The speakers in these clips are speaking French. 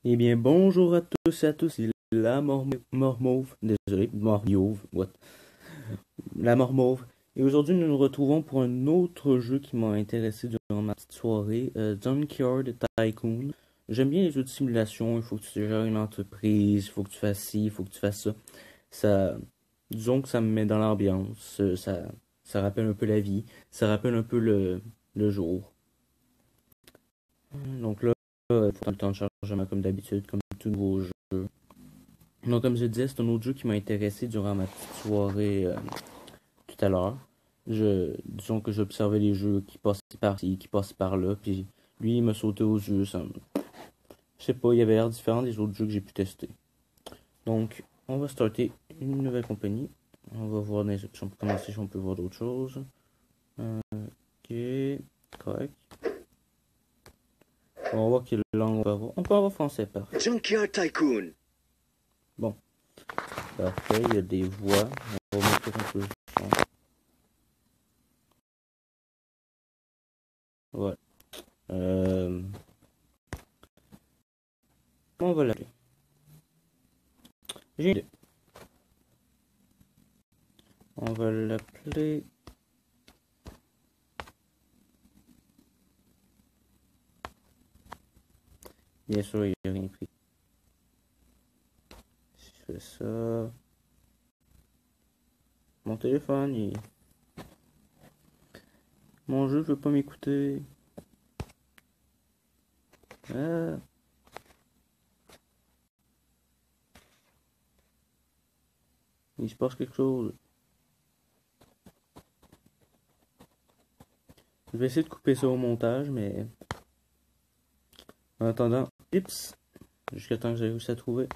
Eh bien, bonjour à tous et à tous, c'est la Mormauve, désolé, Mormauve, what? La Mormauve. Et aujourd'hui, nous nous retrouvons pour un autre jeu qui m'a intéressé durant ma petite soirée, Junkyard Tycoon. J'aime bien les jeux de simulation, il faut que tu gères une entreprise, il faut que tu fasses ci, il faut que tu fasses ça. Ça, disons que ça me met dans l'ambiance, ça rappelle un peu la vie, ça rappelle un peu le jour. Donc là, faut le temps de chargement comme d'habitude, comme tout nouveau jeu. Donc, comme je disais, c'est un autre jeu qui m'a intéressé durant ma petite soirée tout à l'heure. Disons que j'observais les jeux qui passaient par-ci, qui passaient par-là, puis lui, il m'a sauté aux yeux. Je sais pas, il avait l'air différent des autres jeux que j'ai pu tester. Donc, on va starter une nouvelle compagnie. On va voir dans les options pour commencer si on peut voir d'autres choses. Ok, correct. On va voir quelle langue on va avoir. On peut avoir français, parfait. Junkyard Tycoon. Bon, parfait, il y a des voix. On va monter un peu le son. Voilà. Comment on va l'appeler? J'ai une idée. On va l'appeler. Bien sûr, il n'y a rien pris. Si je fais ça. Mon téléphone, mon jeu veut pas m'écouter. Ah. Il se passe quelque chose. Je vais essayer de couper ça au montage, mais en attendant, tips, jusqu'à temps que j'ai réussi à trouver.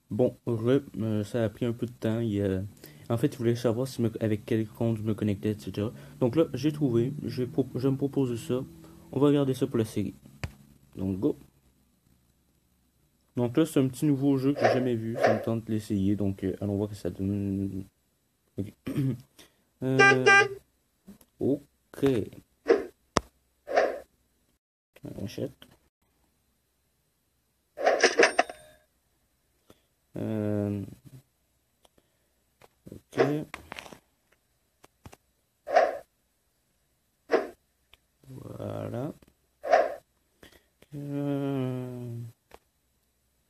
Bon, ça a pris un peu de temps. En fait, il voulait savoir avec quel compte je me connectais, etc. Donc là, j'ai trouvé. Je me propose ça. On va regarder ça pour la série. Donc, go. Donc là, c'est un petit nouveau jeu que j'ai jamais vu. Ça me tente de l'essayer. Donc, allons voir ce que ça donne. Ok. Ok. On achète. Ok. Voilà.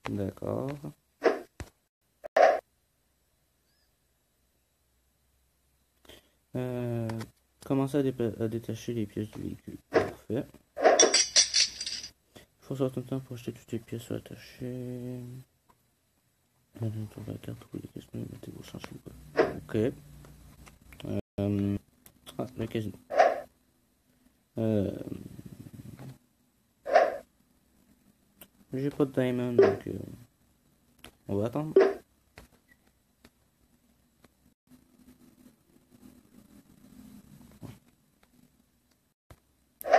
D'accord. Commencer à détacher les pièces du véhicule. Parfait. Il faut sortir de temps pour acheter toutes les pièces attachées. Tournez la carte, trouvez les questions, mettez vos chances. Ok. Le casino. J'ai pas de diamond, donc on va attendre.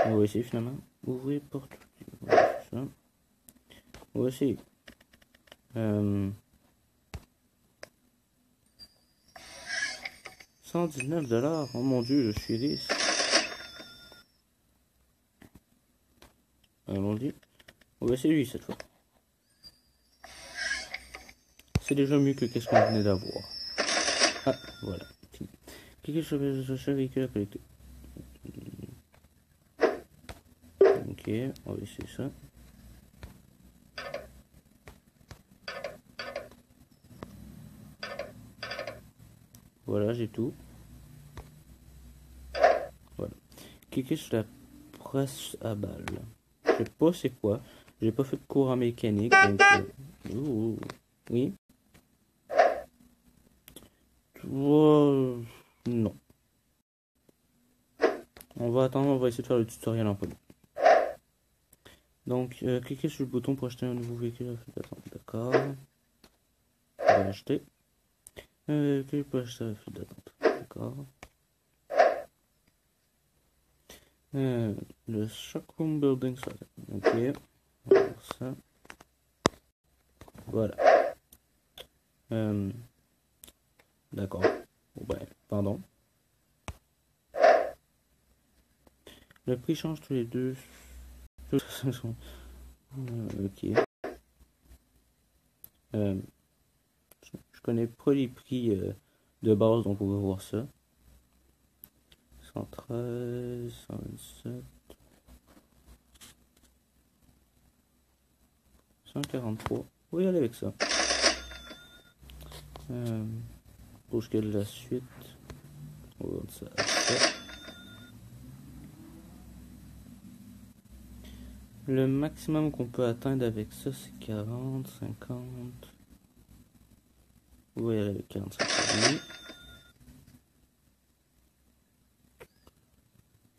On va essayer finalement. Ouvrir porte. Voilà, c'est ça. On va essayer. 119$. Oh mon dieu, je suis riche. Allons-y. On va essayer lui cette fois. C'est déjà mieux que qu'est-ce qu'on venait d'avoir. Ah, voilà. Cliquez sur le véhicule à collecter. Ok, on va essayer ça. Voilà, j'ai tout. Voilà. Cliquez sur la presse à balles. Je sais pas c'est quoi. J'ai pas fait de cours en mécanique. Donc, oui. Non. On va attendre, on va essayer de faire le tutoriel en premier. Donc, cliquez sur le bouton pour acheter un nouveau véhicule à file d'attente. D'accord. On va l'acheter. Cliquez pour acheter à file d'attente. D'accord. Le Showroom Building Starter. Ok. On va voir ça. Voilà. D'accord. Bon ben, pardon. Le prix change tous les deux. Ok. Je connais pas les prix de base, donc on va voir ça. 113, 127, 143. On va y aller avec ça. Pour ce qui est de la suite, on va voir ça. Le maximum qu'on peut atteindre avec ça, c'est 40, 50. On va y aller avec 45.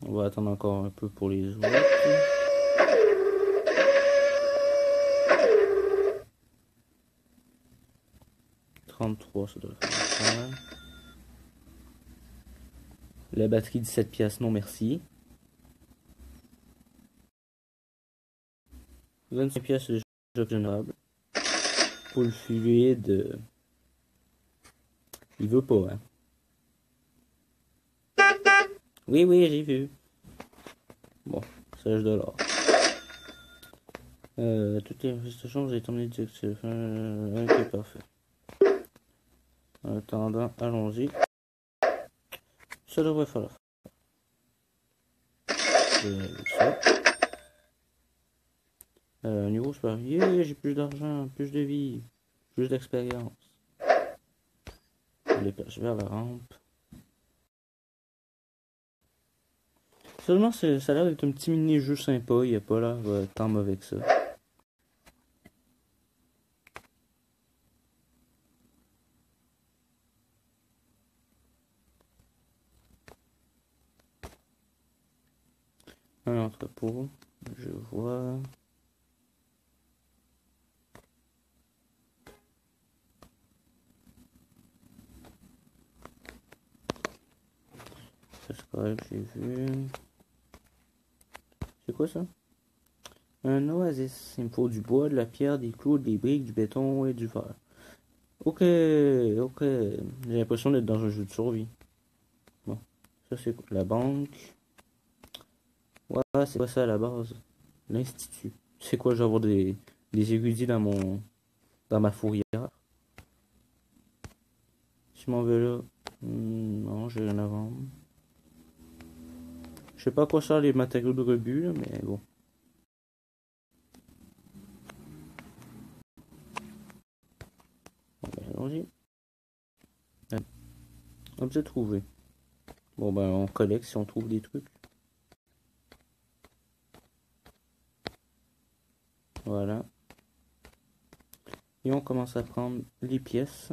On va attendre encore un peu pour les autres. 33, ça doit faire. La batterie 17 piastres, non merci. 25 piastres, c'est déjà générable. Pour le fluide, il veut pas, hein. Oui, j'ai vu. Bon, 16 $. Toutes les prestations, j'ai terminé de dire. Ok, parfait. En attendant, allons-y. Ça devrait faire l'affaire. Niveau super. Yeah, j'ai plus d'argent, plus de vie, plus d'expérience. Je dépêche vers la rampe. Seulement, ça a l'air d'être un petit mini-jeu sympa, il n'y a pas l'air tant mauvais que ça. Un entrepôt, je vois. Prescribe, j'ai vu. C'est quoi ça? Un oasis. Il me faut du bois, de la pierre, des clous, des briques, du béton et du verre. Ok. J'ai l'impression d'être dans un jeu de survie. Bon. Ça c'est quoi? La banque. Ouais, c'est quoi ça à la base? L'institut. C'est quoi, je vais avoir des érudits dans ma fourrière? Si je m'en vais là. Non, j'ai rien à vendre. Je sais pas à quoi ça les matériaux de rebut, là, mais bon. Bon ben, allons-y. Objet trouvé. Bon ben, on collecte si on trouve des trucs. Voilà. Et on commence à prendre les pièces.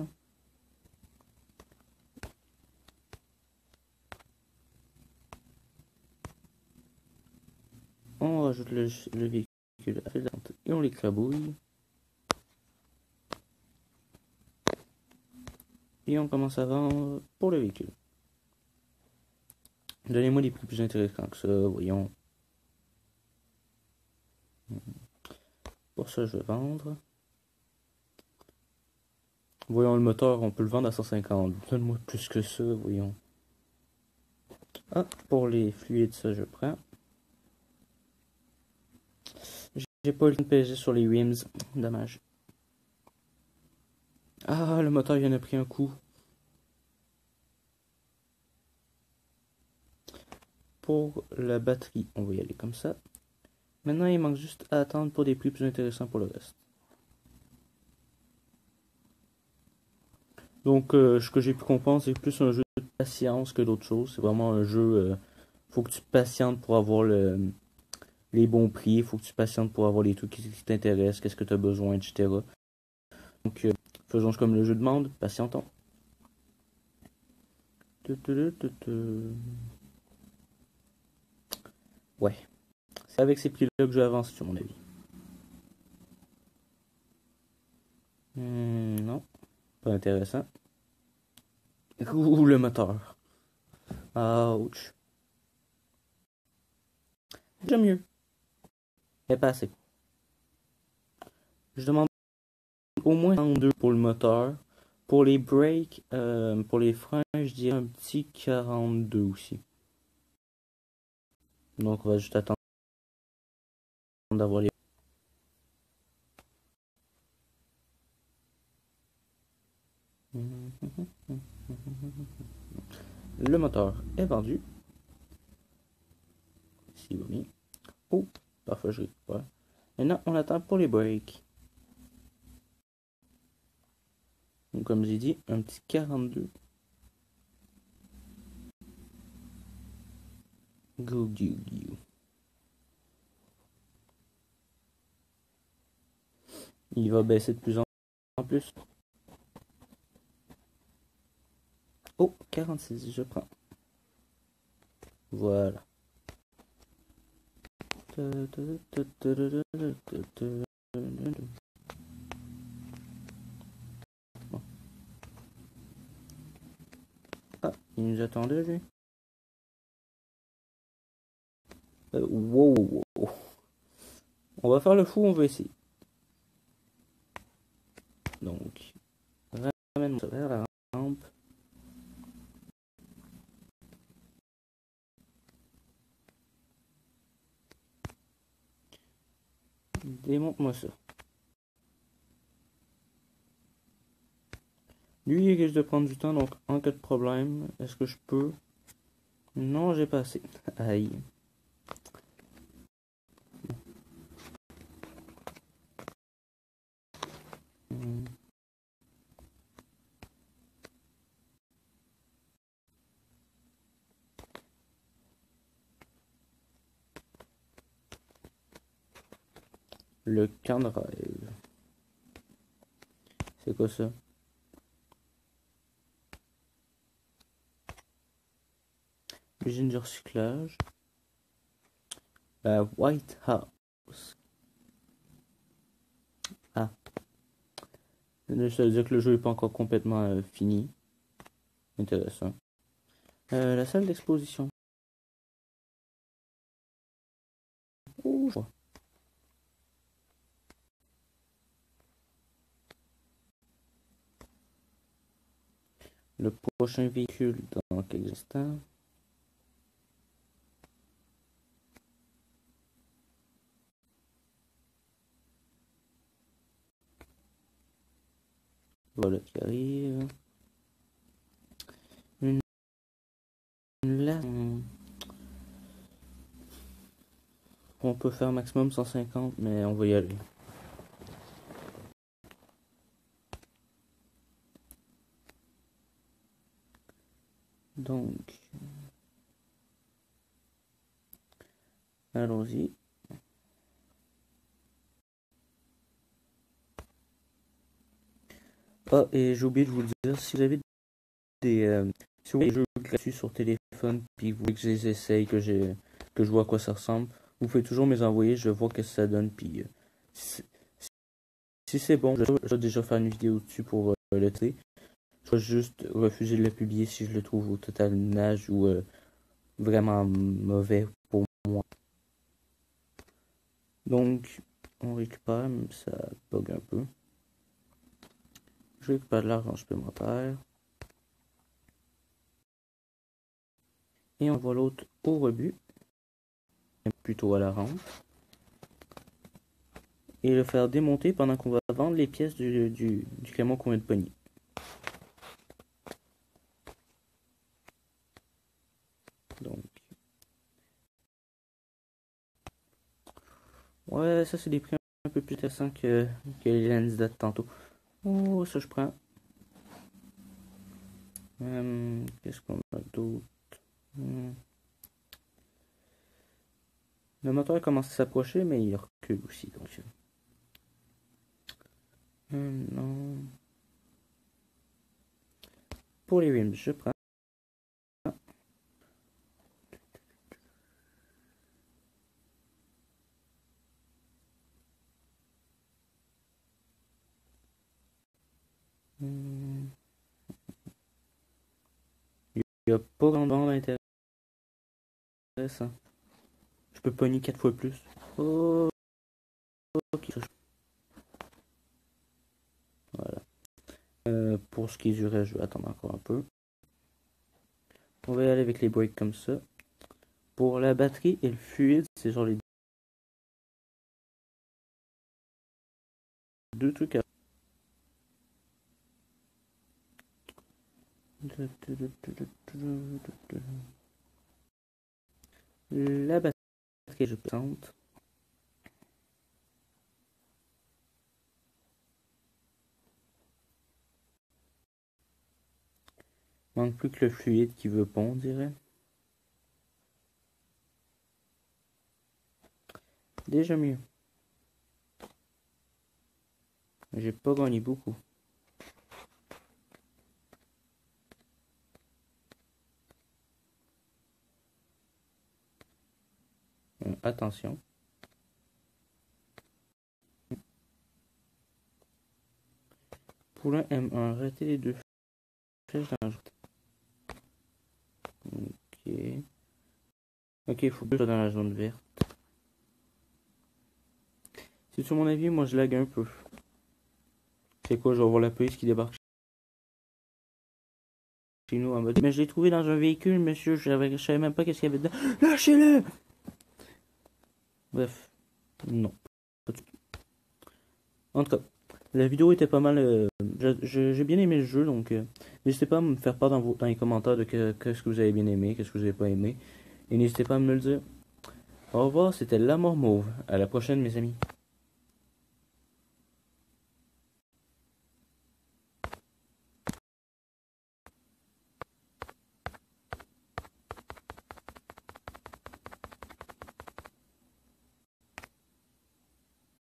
On rajoute le véhicule à fil et on l'écrabouille. Et on commence à vendre pour le véhicule. Donnez-moi des prix plus intéressants que ça, voyons. Pour ça, je vais vendre. Voyons, le moteur, on peut le vendre à 150. Donne-moi plus que ça, voyons. Ah, pour les fluides, ça, je prends. J'ai pas eu le temps de peser sur les rims. Dommage. Ah, le moteur, il en a pris un coup. Pour la batterie, on va y aller comme ça. Maintenant, il manque juste à attendre pour des prix plus intéressants pour le reste. Donc, ce que j'ai pu comprendre, c'est plus un jeu de patience que d'autre chose. C'est vraiment un jeu. Faut que tu patientes pour avoir les bons prix. Faut que tu patientes pour avoir les trucs qui t'intéressent, qu'est-ce que tu as besoin, etc. Donc, faisons comme le jeu demande, patientons. Ouais. C'est avec ces prix-là que je vais avancer, sur mon avis. Pas intéressant. Ouh, le moteur. Ouch. Déjà mieux. Mais pas assez. Je demande au moins 32 pour le moteur. Pour les brakes, pour les freins, je dirais un petit 42 aussi. Donc on va juste attendre d'avoir les... Le moteur est vendu. S'il va bien. Oh, parfois je récupère. Maintenant, on attend pour les breaks. Donc, comme j'ai dit, un petit 42. Go, go, go. Il va baisser de plus en plus. Oh, 46, je prends. Voilà. Bon. Ah, il nous attendait, lui. Wow. On va faire le fou, on va essayer. Donc, ramène ça vers la rampe. Démonte-moi ça. Lui, il risque de prendre du temps, donc en cas de problème, est-ce que je peux? Non, j'ai pas assez. Aïe. Le camp de rêve. C'est quoi ça? Usine de recyclage. White House. Ah. Ça veut dire que le jeu n'est pas encore complètement fini. Intéressant. La salle d'exposition. Oh, je vois. Le prochain véhicule dans quelques instants. Voilà qui arrive. Là, on peut faire maximum 150, mais on va y aller. Donc, allons-y. Ah, et j'ai oublié de vous le dire, si vous avez si vous voulez des jeux gratuits sur téléphone, puis vous voulez que je les essaye, que je vois à quoi ça ressemble, vous pouvez toujours me les envoyer, je vois ce que ça donne, puis si c'est bon, je vais déjà faire une vidéo dessus pour le tester. Je vais juste refuser de le publier si je le trouve au total nage ou vraiment mauvais pour moi. Donc, on récupère, même ça bug un peu. Je récupère de l'argent supplémentaire. Et on voit l'autre au rebut, plutôt à la rampe. Et le faire démonter pendant qu'on va vendre les pièces du camion qu'on vient de pogner. Donc, ouais, ça c'est des prix un peu plus intéressants que les lens de tantôt. Oh, ça je prends. Qu'est-ce qu'on a d'autre? Le moteur commence à s'approcher, mais il recule aussi. Donc, non. Pour les rims, je prends. Il n'y a pas vraiment d'intéressant. Je peux pogner 4 fois plus. Oh, ok. Voilà. Pour ce qui est du reste, je vais attendre encore un peu. On va y aller avec les breaks comme ça. Pour la batterie et le fluide, c'est genre les deux trucs à... La batterie je présente. Manque plus que le fluide qui veut pas, on dirait. Déjà mieux. J'ai pas gagné beaucoup. Attention. Poulain M1, arrêtez les deux flèches dans la zone. Ok. Ok, il faut que je sois dans la zone verte. C'est sur mon avis, moi je lag un peu. C'est quoi, je vais voir la police qui débarque chez nous en mode. Mais je l'ai trouvé dans un véhicule, monsieur, je savais même pas qu'est-ce qu'il y avait dedans. Lâchez-le! Bref, non. Pas du tout. En tout cas, la vidéo était pas mal. J'ai bien aimé le jeu, donc n'hésitez pas à me faire part dans les commentaires de qu'est-ce que vous avez bien aimé, qu'est-ce que vous avez pas aimé. Et n'hésitez pas à me le dire. Au revoir, c'était La Mort Mauve. À la prochaine, mes amis.